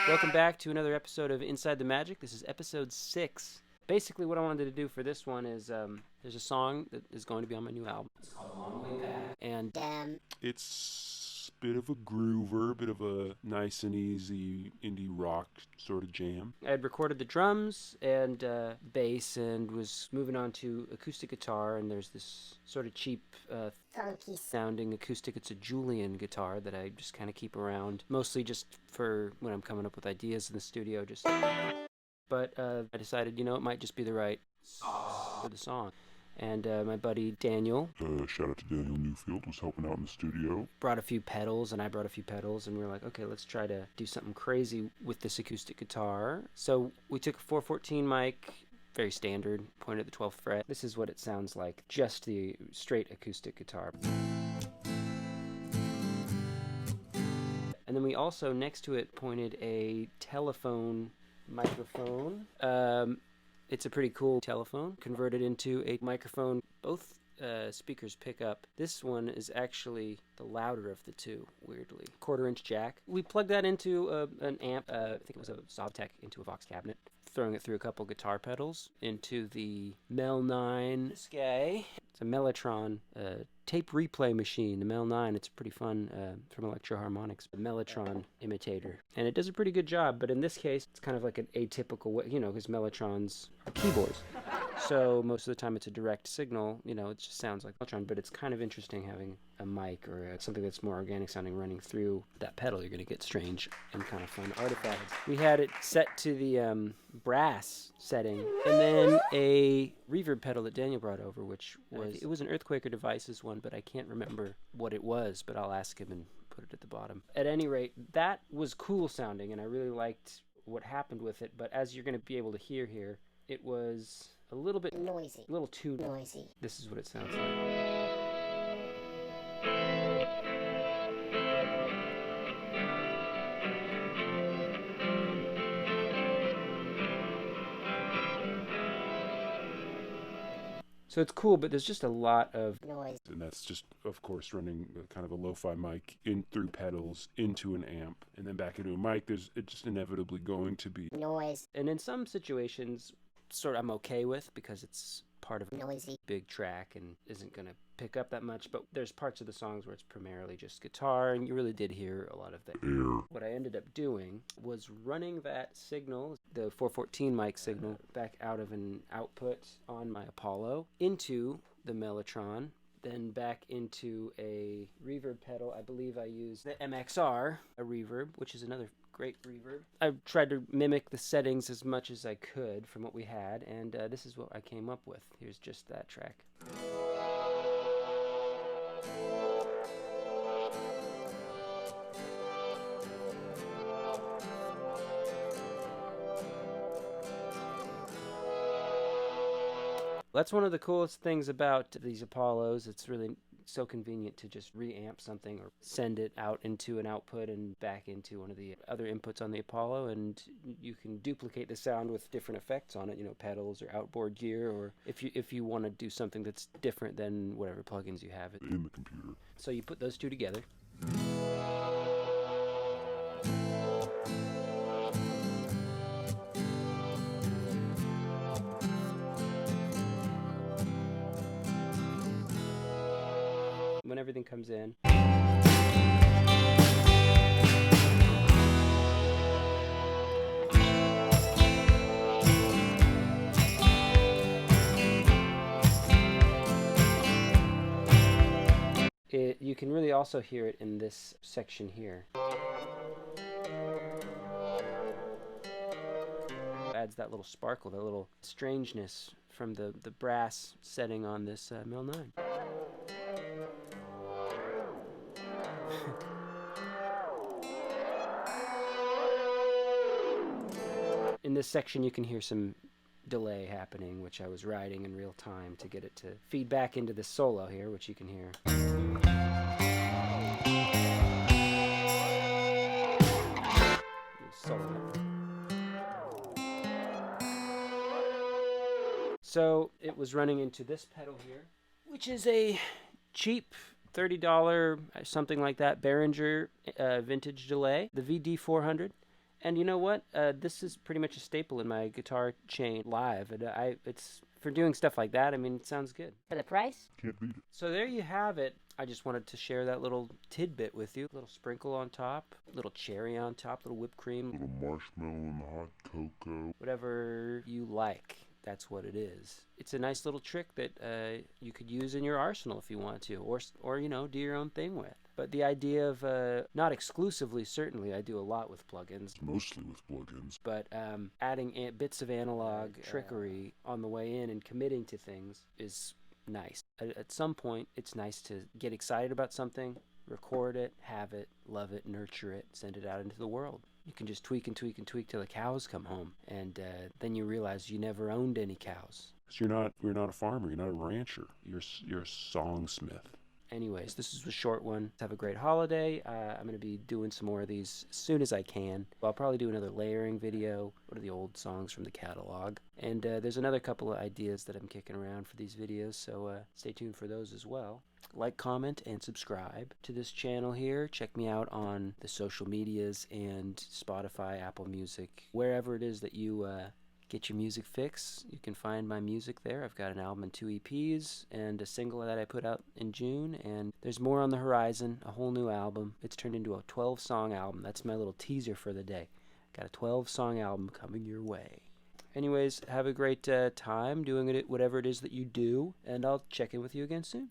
Welcome back to another episode of Inside the Magic. This is episode 6. Basically, what I wanted to do for this one is there's a song that is going to be on my new album. It's called Long Way Back. And it's a bit of a groover, bit of a nice and easy indie rock sort of jam. I had recorded the drums and bass and was moving on to acoustic guitar, and there's this sort of cheap, funky sounding acoustic. It's a Julian guitar that I just kind of keep around, mostly just for when I'm coming up with ideas in the studio. But I decided, it might just be the right sauce for the song. And my buddy Daniel, Shout out to Daniel Newfield, was helping out in the studio. Brought a few pedals, and I brought a few pedals, and we were like, okay, let's try to do something crazy with this acoustic guitar. So we took a 414 mic, very standard, pointed at the 12th fret. This is what it sounds like, just the straight acoustic guitar. And then we also, next to it, pointed a telephone microphone. It's a pretty cool telephone, converted into a microphone. Both speakers pick up. This one is actually the louder of the two, weirdly. 1/4-inch jack. We plugged that into an amp, I think it was a Zobtech, into a Vox cabinet, throwing it through a couple guitar pedals into the Mel 9. This guy, it's a Mellotron tape replay machine, the Mel 9. It's pretty fun from Electro Harmonics, a Mellotron imitator. And it does a pretty good job, but in this case, it's kind of like an atypical way, because Mellotrons are keyboards. So most of the time it's a direct signal, it just sounds like Mellotron, but it's kind of interesting having a mic or something that's more organic sounding running through that pedal. You're going to get strange and kind of fun artifacts. We had it set to the brass setting, and then a reverb pedal that Daniel brought over, which it was an Earthquaker Devices one, but I can't remember what it was, but I'll ask him and put it at the bottom. At any rate, that was cool sounding, and I really liked what happened with it, but as you're going to be able to hear here, it was a little bit noisy, a little too noisy. This is what it sounds like. So it's cool, but there's just a lot of noise. And that's just, of course, running kind of a lo-fi mic in through pedals into an amp and then back into a mic. It's just inevitably going to be noise. And in some situations, I'm okay with, because it's part of a noisy big track and isn't going to pick up that much, but there's parts of the songs where it's primarily just guitar, and you really did hear a lot of that. What I ended up doing was running that signal, the 414 mic signal, back out of an output on my Apollo into the Mellotron, then back into a reverb pedal. I believe I used the MXR, a reverb, which is another great reverb. I tried to mimic the settings as much as I could from what we had, and this is what I came up with. Here's just that track. That's one of the coolest things about these Apollos. It's really so convenient to just reamp something or send it out into an output and back into one of the other inputs on the Apollo, and you can duplicate the sound with different effects on it, pedals or outboard gear, or if you want to do something that's different than whatever plugins you have in the computer. So you put those two together. When everything comes in. You can really also hear it in this section here. Adds that little sparkle, that little strangeness from the brass setting on this Mel 9. In this section you can hear some delay happening, which I was riding in real time to get it to feed back into the solo here, which you can hear. Solo. So it was running into this pedal here, which is a cheap $30, something like that, Behringer vintage delay, the VD400. And you know what? This is pretty much a staple in my guitar chain live. And it's for doing stuff like that. I mean, it sounds good. For the price? Can't beat it. So there you have it. I just wanted to share that little tidbit with you. A little sprinkle on top, little cherry on top, little whipped cream, Little marshmallow and hot cocoa. whatever you like. That's what it is. It's a nice little trick that you could use in your arsenal if you want to, or you know, do your own thing with. But the idea of, not exclusively, certainly, I do a lot with plugins, Mostly with plugins. but adding bits of analog trickery on the way in and committing to things is nice. At some point, it's nice to get excited about something, record it, have it, love it, nurture it, send it out into the world. You can just tweak and tweak and tweak till the cows come home, and then you realize you never owned any cows. So you're not a farmer. You're not a rancher. You're a songsmith. Anyways, this is a short one. Have a great holiday. I'm going to be doing some more of these as soon as I can. I'll probably do another layering video. What are the old songs from the catalog? And there's another couple of ideas that I'm kicking around for these videos, so stay tuned for those as well. Like, comment, and subscribe to this channel here. Check me out on the social medias and Spotify, Apple Music, wherever it is that you get your music fix. You can find my music there. I've got an album and 2 EPs and a single that I put out in June, and there's more on the horizon, a whole new album. It's turned into a 12-song album. That's my little teaser for the day. Got a 12-song album coming your way. Anyways, have a great time doing it, whatever it is that you do, and I'll check in with you again soon.